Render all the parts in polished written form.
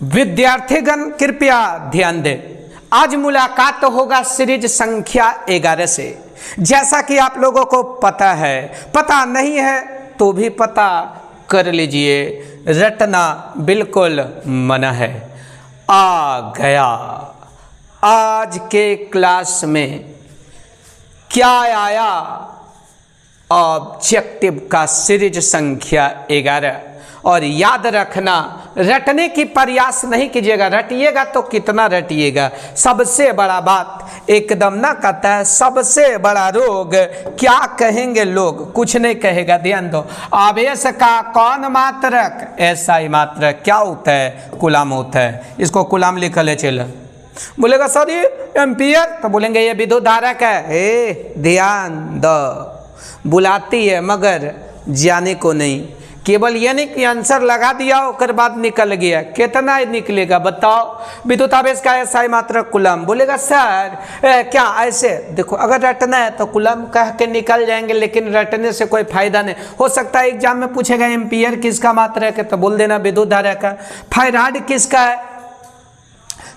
विद्यार्थीगण कृपया ध्यान दें। आज मुलाकात होगा सीरीज संख्या 11 से। जैसा कि आप लोगों को पता है, पता नहीं है तो भी पता कर लीजिए, रटना बिल्कुल मना है। आ गया आज के क्लास में क्या आया? ऑब्जेक्टिव का सीरीज संख्या 11। और याद रखना, रटने की प्रयास नहीं कीजिएगा, रटिएगा तो कितना रटिएगा। सबसे बड़ा बात एकदम ना कहता है, सबसे बड़ा रोग क्या कहेंगे लोग, कुछ नहीं कहेगा। ध्यान दो, आवेश का कौन मात्रक? एसआई मात्रक। क्या होता है? कुलाम होता है। इसको कुलाम लिखल है। चल बोलेगा सर ये एम्पियर, तो बोलेंगे ये विद्युत धारक है। ध्यान दो, बुलाती है मगर जाने को नहीं। केवल ये नहीं कि आंसर लगा दिया और बाद निकल गया। कितना निकलेगा बताओ? विद्युत आवेश का एसआई मात्रक कुलम। बोलेगा सर क्या ऐसे? देखो, अगर रटना है तो कुलम कह के निकल जाएंगे, लेकिन रटने से कोई फायदा नहीं। हो सकता है एग्जाम में पूछेगा एम्पियर किसका मात्रक है, तो बोल देना विद्युत धारा का। फैराड किसका है?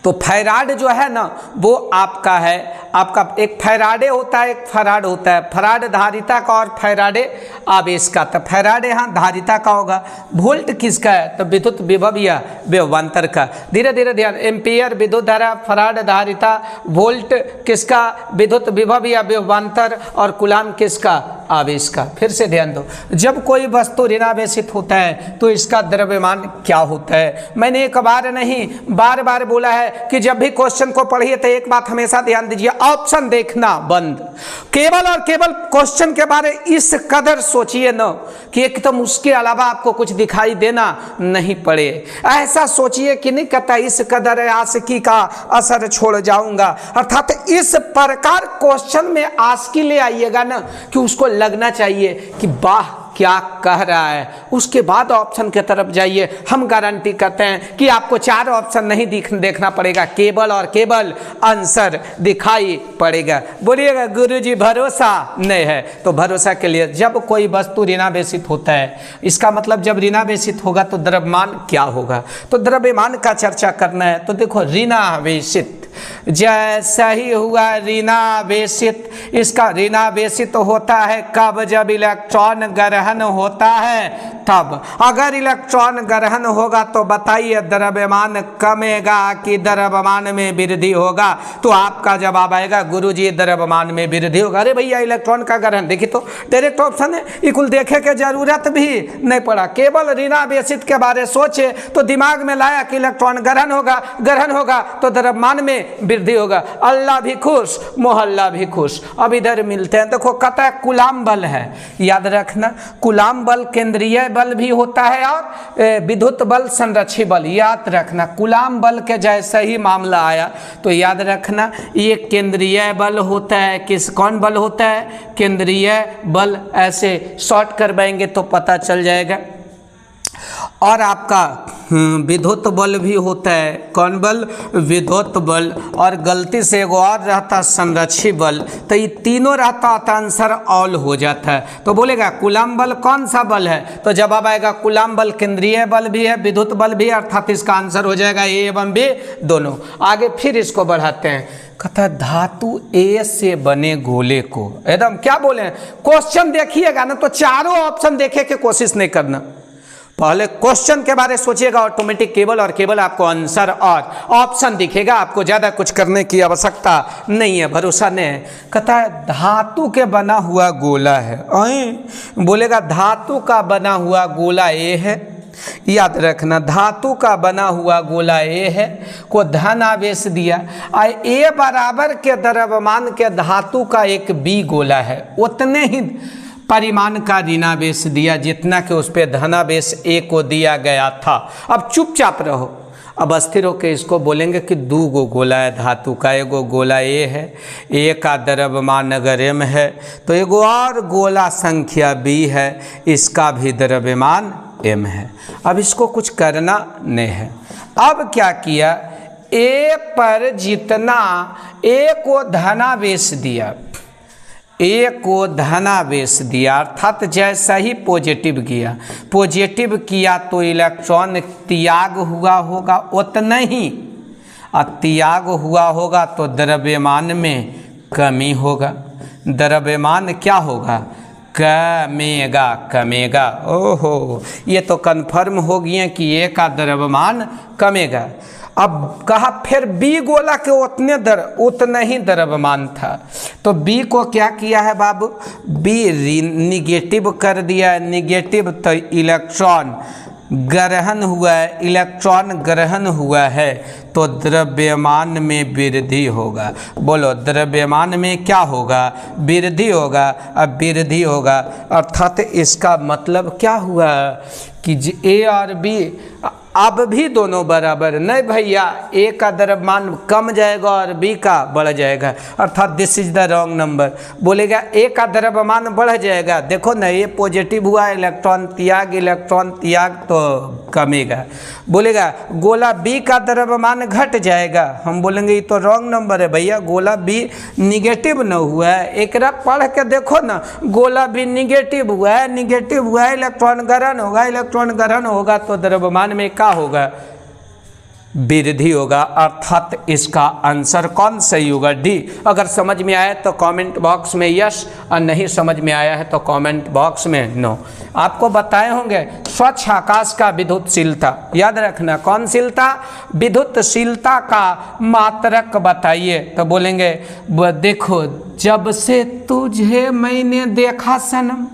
तो फैराड जो है ना वो आपका है, आपका एक फैराडे होता है, एक फराड होता है। फराड धारिता का और फैराडे आवेश का। तो फैराडे यहाँ धारिता का होगा। वोल्ट किसका है? तो विद्युत विभव या विभवांतर का। धीरे धीरे ध्यान, एम्पियर विद्युत धारा, फराड धारिता, वोल्ट किसका? विद्युत विभव या विभवांतर, और कुलाम किसका? आवेश का। फिर से ध्यान दो, जब कोई वस्तु ऋणावेशित होता है तो इसका द्रव्यमान क्या होता है? मैंने एक बार नहीं बार बार बोला है कि जब भी क्वेश्चन को पढ़िए तो एक बात हमेशा ध्यान दीजिए, ऑप्शन देखना बंद। केवल और केवल क्वेश्चन के बारे इस कदर सोचिए न कि एकदम उसके अलावा आपको कुछ दिखाई देना नहीं पड़े। ऐसा सोचिए कि नहीं कहता इस कदर आशिकी का असर छोड़ जाऊंगा। अर्थात इस प्रकार क्वेश्चन में आशिकी ले आइएगा ना कि उसको लगना चाहिए कि वाह क्या कह रहा है। उसके बाद ऑप्शन की तरफ जाइए। हम गारंटी करते हैं कि आपको 4 ऑप्शन नहीं देखना पड़ेगा, केवल और केवल आंसर दिखाई पड़ेगा। बोलिएगा गुरुजी भरोसा नहीं है, तो भरोसा के लिए जब कोई वस्तु ऋणावेशित होता है, इसका मतलब जब ऋणावेशित होगा तो द्रव्यमान क्या होगा? तो द्रव्यमान का चर्चा करना है। तो देखो, ऋणावेशित जैसा ही हुआ ऋणावेशित, इसका ऋणावेशित होता है कब? जब इलेक्ट्रॉन ग्रहण होता है तब। अगर इलेक्ट्रॉन ग्रहण होगा तो बताइए द्रव्यमान कमेगा कि द्रव्यमान में वृद्धि होगा? तो आपका जवाब आएगा गुरुजी द्रव्यमान में वृद्धि होगा। अरे भैया इलेक्ट्रॉन का ग्रहण देखिए तो डायरेक्ट ऑप्शन है, इकुल देखे के जरूरत भी नहीं पड़ा। केवल ऋणावेशित के बारे सोचे तो दिमाग में लाया कि इलेक्ट्रॉन ग्रहण होगा तो द्रव्यमान में वृद्धि होगा। अल्लाह भी खुश, मोहल्ला भी खुश। अब इधर मिलते हैं। देखो, कहता है कुलाम बल है। याद रखना, कुलाम बल केंद्रीय बल भी होता है और विद्युत बल संरक्षी बल। याद रखना, कुलाम बल के जैसा ही मामला आया तो याद रखना ये केंद्रीय बल होता है। कौन बल होता है? केंद्रीय बल। ऐसे शॉर्ट करवाएंगे तो पता चल जाएगा। और आपका विद्युत बल भी होता है। कौन बल? विद्युत बल। और गलती से एगो और रहता संरक्षी बल। तो ये तीनों रहता तो आंसर ऑल हो जाता है। तो बोलेगा कुलाम बल कौन सा बल है? तो जवाब आएगा कुलाम बल केंद्रीय बल भी है, विद्युत बल भी, अर्थात इसका आंसर हो जाएगा ए एवं बी दोनों। आगे फिर इसको बढ़ाते हैं। कहता धातु ए से बने गोले को, एकदम क्या बोले, क्वेश्चन देखिएगा ना तो चारों ऑप्शन देखे के कोशिश नहीं करना। पहले क्वेश्चन के बारे सोचिएगा, ऑटोमेटिक केवल और केवल आपको आंसर और ऑप्शन दिखेगा। आपको ज़्यादा कुछ करने की आवश्यकता नहीं है, भरोसा नहीं है। कहता है धातु के बना हुआ गोला है। बोलेगा धातु का बना हुआ गोला ए है। याद रखना, धातु का बना हुआ गोला ए है, को धन आवेश दिया। ए बराबर के द्रव्यमान के धातु का एक बी गोला है, उतने ही परिमाण का ऋणावेश दिया जितना कि उस पर धनावेश ए को दिया गया था। अब चुपचाप रहो। अब अस्थिर होकर इसको बोलेंगे कि 2 गो गोला है धातु का। एगो गोला ए है, ए का द्रव्यमान अगर एम है तो एगो और गोला संख्या बी है, इसका भी द्रव्यमान एम है। अब इसको कुछ करना नहीं है। अब क्या किया, ए पर जितना ए को धनावेश दिया, ए को धनावेश दिया, अर्थात जैसा ही पॉजिटिव किया तो इलेक्ट्रॉन त्याग हुआ होगा उतना ही, और त्याग हुआ होगा तो द्रव्यमान में कमी होगा, द्रव्यमान क्या होगा, कमेगा। ओहो, ये तो कन्फर्म हो गया कि ए का द्रव्यमान कमेगा। अब कहा फिर बी गोला के उतना ही द्रव्यमान था, तो बी को क्या किया है बाबू, बी निगेटिव कर दिया। निगेटिव तो इलेक्ट्रॉन ग्रहण हुआ है, इलेक्ट्रॉन ग्रहण हुआ है तो द्रव्यमान में वृद्धि होगा। बोलो द्रव्यमान में क्या होगा, वृद्धि होगा। अब वृद्धि होगा अर्थात इसका मतलब क्या हुआ कि ए और बी अब भी दोनों बराबर नहीं भैया, ए का द्रव्यमान कम जाएगा और बी का बढ़ जाएगा, अर्थात this is the wrong number. बोलेगा ए का द्रव्यमान बढ़ जाएगा, देखो ना ए पॉजिटिव हुआ, इलेक्ट्रॉन त्याग तो कमेगा। बोलेगा गोला बी का द्रव्यमान घट जाएगा, हम बोलेंगे ये तो रॉन्ग नंबर है भैया, गोला बी निगेटिव न हुआ है, एक पढ़ के देखो ना, गोला बी निगेटिव हुआ है, इलेक्ट्रॉन ग्रहण होगा तो द्रव्यमान में होगा, वृद्धि होगा, अर्थात इसका आंसर कौन सही होगा, डी। अगर समझ में आया तो कमेंट बॉक्स में यस, और नहीं समझ में आया है तो कमेंट बॉक्स में नो। आपको बताए होंगे स्वच्छ आकाश का विद्युतशीलता, याद रखना कौन शीलता, विद्युतशीलता का मात्रक बताइए, तो बोलेंगे देखो जब से तुझे मैंने देखा सनम,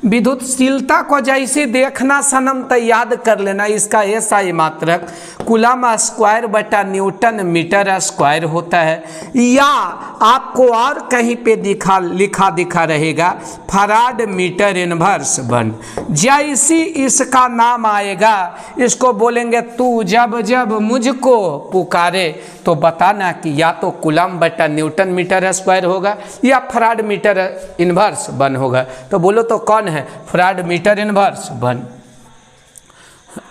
विद्युतशीलता को जैसे देखना सनम तो याद कर लेना, इसका SI मात्रक कूलम स्क्वायर बटा न्यूटन मीटर स्क्वायर होता है, या आपको और कहीं पे लिखा रहेगा फराड मीटर इनवर्स 1। जैसी इसका नाम आएगा इसको बोलेंगे तू जब मुझको पुकारे, तो बताना कि या तो कूलम बटा न्यूटन मीटर स्क्वायर होगा या फराड मीटर इनवर्स 1 होगा। तो बोलो तो कौन है, फराड मीटर इनवर्स 1।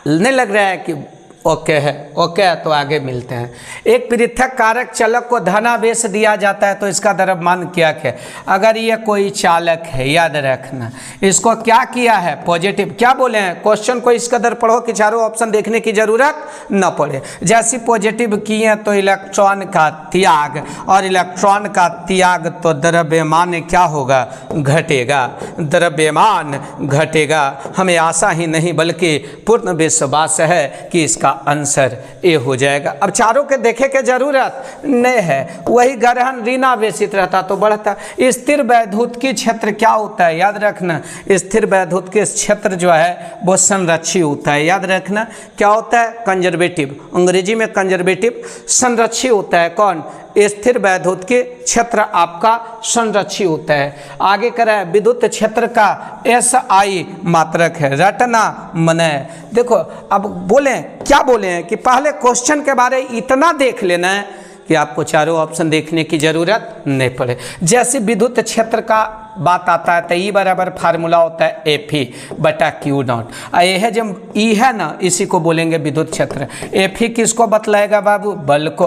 नहीं लग रहा है कि ओके है, ओके है तो आगे मिलते हैं। एक पृथक कारक चालक को धनावेश दिया जाता है तो इसका द्रव्यमान क्या है। अगर ये कोई चालक है, याद रखना इसको क्या किया है, पॉजिटिव, क्या बोले हैं, क्वेश्चन को इस कदर पढ़ो कि चारों ऑप्शन देखने की जरूरत न पड़े। जैसे पॉजिटिव किए तो इलेक्ट्रॉन का त्याग, और इलेक्ट्रॉन का त्याग तो द्रव्यमान क्या होगा, घटेगा, द्रव्यमान घटेगा। हमें आशा ही नहीं बल्कि पूर्ण विश्वास है कि इसका आंसर ए हो जाएगा। अब चारों के देखे के जरूरत नहीं है, वही ग्रहण ऋणावेशित रहता तो बढ़ता। स्थिर वैद्युत की क्षेत्र क्या होता है, याद रखना स्थिर वैद्युत के क्षेत्र जो है वो संरक्षी होता है, याद रखना क्या होता है, कंजर्वेटिव, अंग्रेजी में कंजर्वेटिव, संरक्षी होता है। कौन, स्थिर वैद्युत के क्षेत्र आपका संरक्षी होता है। आगे करें विद्युत क्षेत्र का SI मात्रक है, रटना मने। देखो अब बोले क्या बोले हैं कि पहले क्वेश्चन के बारे इतना देख लेना है कि आपको चारों ऑप्शन देखने की जरूरत नहीं पड़े। जैसे विद्युत क्षेत्र का बात आता है तो ई बराबर फार्मूला होता है FE बटा Q0। यह है जब ई है ना, इसी को बोलेंगे विद्युत क्षेत्र। FE किसको बतलाएगा बाबू, बल को,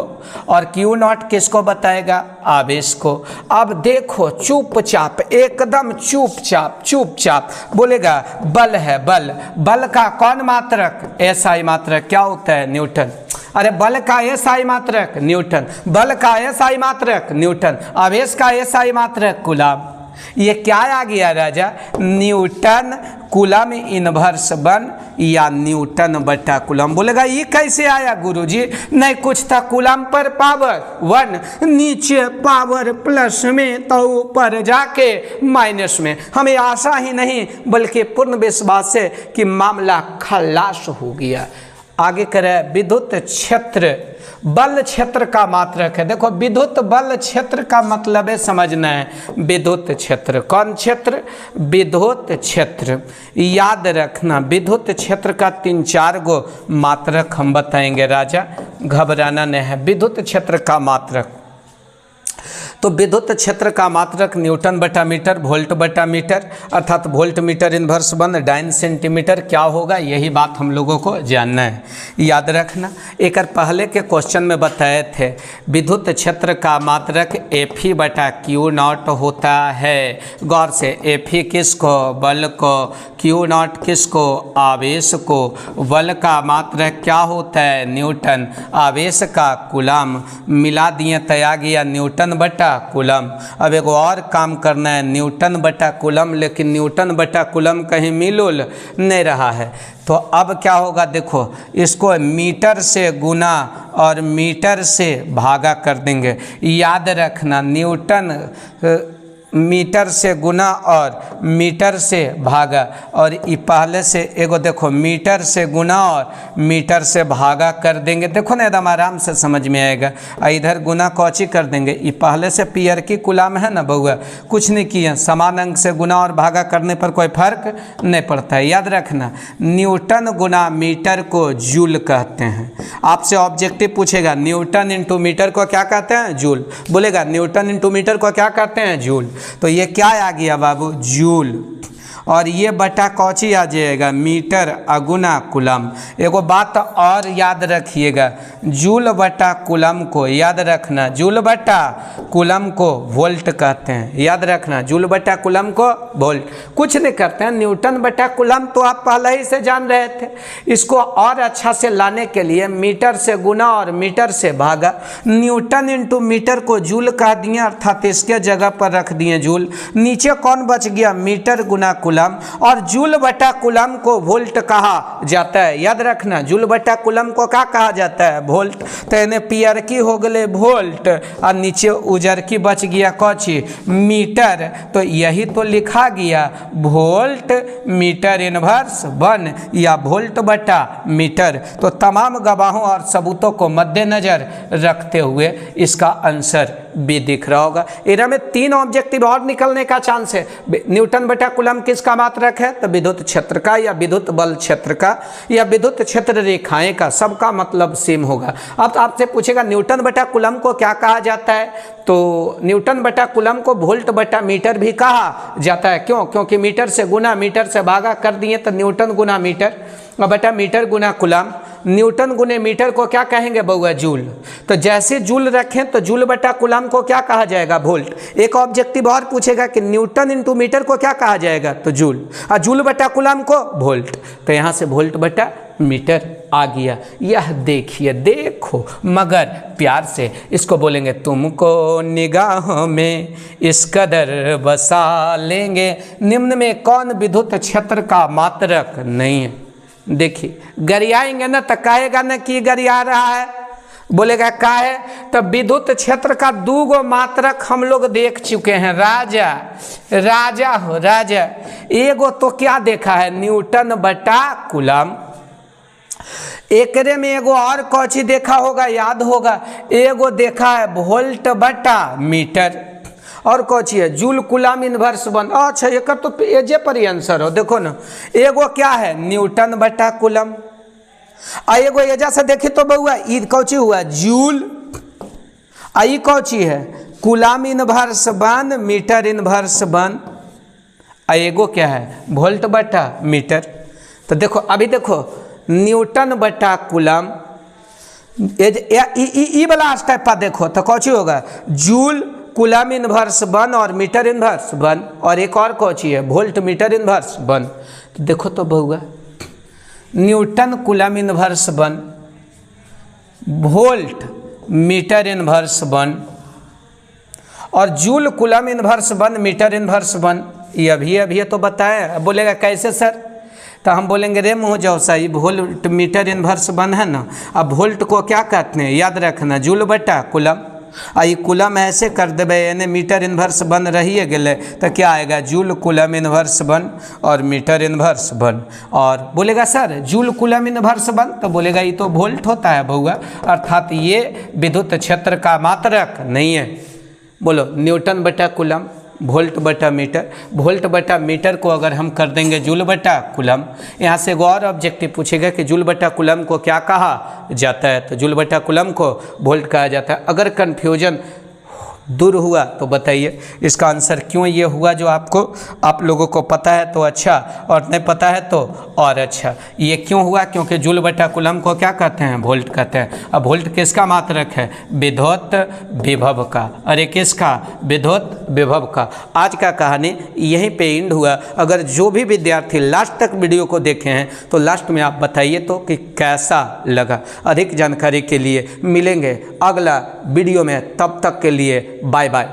और Q0 किसको बताएगा, आवेश को। अब देखो चुपचाप, एकदम चुपचाप बोलेगा बल है, बल का कौन मात्रक, SI मात्रक क्या होता है, न्यूटन। अरे बल का SI मात्रक न्यूटन, बल का SI मात्रक न्यूटन, आवेश का SI मात्रक कूलम। ये क्या आ गया राजा, न्यूटन कूलम इनवर्स 1 या न्यूटन बटा कूलम। बोलेगा ये कैसे आया गुरुजी, नहीं कुछ था, कूलम पर पावर 1, नीचे पावर प्लस में तो ऊपर जाके माइनस में। हमें आशा ही नहीं बल्कि पूर्ण विश्वास है कि मामला खलास हो गया। आगे करें विद्युत क्षेत्र, बल क्षेत्र का मात्रक है। देखो विद्युत बल क्षेत्र का मतलब है समझना है, विद्युत क्षेत्र, कौन क्षेत्र, विद्युत क्षेत्र। याद रखना विद्युत क्षेत्र का 3-4 गो मात्रक हम बताएंगे राजा, घबराना नहीं है। विद्युत क्षेत्र का मात्रक तो विद्युत क्षेत्र का मात्रक न्यूटन बटा मीटर वोल्ट बटा मीटर अर्थात वोल्ट मीटर इनवर्स बन डाइन सेंटीमीटर क्या होगा, यही बात हम लोगों को जानना है। याद रखना, एक पहले के क्वेश्चन में बताए थे विद्युत क्षेत्र का मात्रक Fe बटा क्यू नॉट होता है। गौर से, Fe किसको, बल को, क्यू नॉट किसको, आवेश को। बल का मात्रक क्या होता है, न्यूटन, आवेश का कूलम, मिला दिए तो आ गया न्यूटन बटा कूलम। अब एक और काम करना है, न्यूटन बटा कूलम, लेकिन न्यूटन बटा कूलम कहीं मिलुल नहीं रहा है। तो अब क्या होगा, देखो इसको मीटर से गुना और मीटर से भागा कर देंगे। याद रखना, न्यूटन मीटर से गुना और मीटर से भागा, और ये पहले से एगो देखो मीटर से गुना और मीटर से भागा कर देंगे। देखो ना एकदम आराम से समझ में आएगा। इधर गुना कौची कर देंगे, ये पहले से पीयर की कूलम है ना बउआ, कुछ नहीं किया, समान अंक से गुना और भागा करने पर कोई फर्क नहीं पड़ता है। याद रखना, न्यूटन गुना मीटर को जूल कहते हैं। आपसे ऑब्जेक्टिव पूछेगा न्यूटन इंटू मीटर को क्या कहते हैं, जूल। बोलेगा न्यूटन इंटू मीटर को क्या कहते हैं, जूल। तो ये क्या आ गया बाबू, जूल, और ये बटा कौची आ जाएगा, मीटर अगुना कूलम। एगो बात और याद रखिएगा, जूल बटा कूलम को, याद रखना, जूल बटा कूलम को वोल्ट कहते हैं। याद रखना, जूल बटा कूलम को वोल्ट, कुछ नहीं करते हैं। न्यूटन बटा कूलम तो आप पहले ही से जान रहे थे। इसको और अच्छा से लाने के लिए मीटर से गुना और मीटर से भागा, न्यूटन इंटू मीटर को जूल कह दिए, अर्थात इसके जगह पर रख दिए जूल। नीचे कौन बच गया, मीटर गुना कूलम, और जूल बटा कूलम को वोल्ट कहा जाता है। याद रखना, जूल बटा कूलम को क्या कहा जाता है, वोल्ट। तो इन्हें पियर की हो गए वोल्ट, और नीचे उजर की बच गया कौची, मीटर। तो यही तो लिखा गया, वोल्ट मीटर इनवर्स वन, या वोल्ट बटा मीटर। तो तमाम गवाहों और सबूतों को मद्देनजर रखते हुए इसका आंसर बी दिख रहा होगा। इधर में 3 ऑब्जेक्टिव और निकलने का चांस है। न्यूटन बटा कूलम किसका मात्रक है, तो विद्युत क्षेत्र का, या विद्युत बल क्षेत्र का, या विद्युत क्षेत्र रेखाएं का, सबका मतलब सेम होगा। अब तो आपसे पूछेगा न्यूटन बटा कूलम को क्या कहा जाता है, तो न्यूटन बटा कूलम को वोल्ट बटा मीटर भी कहा जाता है। क्यों, क्योंकि मीटर से गुना मीटर से भागा कर दिए तो न्यूटन गुना मीटर बटा मीटर गुना कूलम। न्यूटन गुने मीटर को क्या कहेंगे बउआ, जूल। तो जैसे जूल रखें तो जूल बटा कूलम को क्या कहा जाएगा, वोल्ट। एक ऑब्जेक्टिव और पूछेगा कि न्यूटन इंटू मीटर को क्या कहा जाएगा, तो जूल, और जूल बटा कूलम को वोल्ट। तो यहाँ से वोल्ट बटा मीटर आ गया। यह देखिए, देखो, मगर प्यार से इसको बोलेंगे, तुमको निगाहों में इस कदर बसा लेंगे। निम्न में कौन विद्युत क्षेत्र का मात्रक नहीं है। देखिए, गरियाएंगे ना तो कहेगा ना कि गरिया रहा है, बोलेगा का है, तो विद्युत क्षेत्र का 2 मात्रक हम लोग देख चुके हैं। राजा, राजा हो राजा, एगो तो क्या देखा है, न्यूटन बटा कूलम। एकरे में एगो और कौची देखा होगा, याद होगा, एगो देखा है वोल्ट बटा मीटर, और कौची है, जूल कूलम इनवर्स वन। अच्छा, एक तो एजे पर ही आंसर हो। देखो ना, एगो क्या है, न्यूटन बटा कूलम, आ एगो एजा से देखे तो बउआ ई कौची हुआ, जूल, आई कौची है, coulomb inverse one metre inverse one, आ एगो क्या है, वोल्ट बटा मीटर। तो देखो, अभी देखो, न्यूटन बटा कूलम, ई वाला स्टेप पर देखो तो कौची होगा, जूल कूलम इनवर्स वन और मीटर इनवर्स वन, और एक और कौची है, वोल्ट मीटर इनवर्स वन। तो देखो तो बउआ, newton coulomb inverse one, volt metre inverse one, और joule coulomb inverse one metre inverse one. ये अभी तो बताया। बोलेगा कैसे सर, तो हम बोलेंगे रे मुँह जाओ सही, वोल्ट मीटर इनवर्स वन है ना, अब वोल्ट को क्या कहते हैं, याद रखना, जूल बटा कूलम। आई कूलम ऐसे कर देवे, यानी मीटर इनवर्स वन रहिए गए, तो क्या आएगा, जूल कूलम इनवर्स वन और मीटर इनवर्स वन। और बोलेगा sir joule coulomb inverse one, तो बोलेगा ये तो वोल्ट होता है बउआ, अर्थात ये विद्युत क्षेत्र का मात्रक नहीं है। बोलो, न्यूटन बटा कूलम, वोल्ट बटा मीटर। वोल्ट बटा मीटर को अगर हम कर देंगे जूल बटा कूलम, यहाँ से एक और ऑब्जेक्टिव पूछेगा कि जूल बटा कूलम को क्या कहा जाता है, तो जूल बटा कूलम को वोल्ट कहा जाता है। अगर कन्फ्यूजन दूर हुआ। तो बताइए इसका आंसर क्यों ये हुआ, जो आपको आप लोगों को पता है तो अच्छा, और नहीं पता है तो और अच्छा। ये क्यों हुआ? क्योंकि जूल बटा कूलम को क्या कहते हैं? वोल्ट कहते हैं। अब वोल्ट किसका मात्रक है? विद्युत विभव का। अरे किसका? विद्युत विभव का। आज का कहानी यहीं पे एंड हुआ। अगर जो भी विद्यार्थी लास्ट तक वीडियो को देखे हैं तो लास्ट में आप बताइए तो कि कैसा लगा। अधिक जानकारी के लिए मिलेंगे अगला वीडियो में, तब तक के लिए बाय बाय।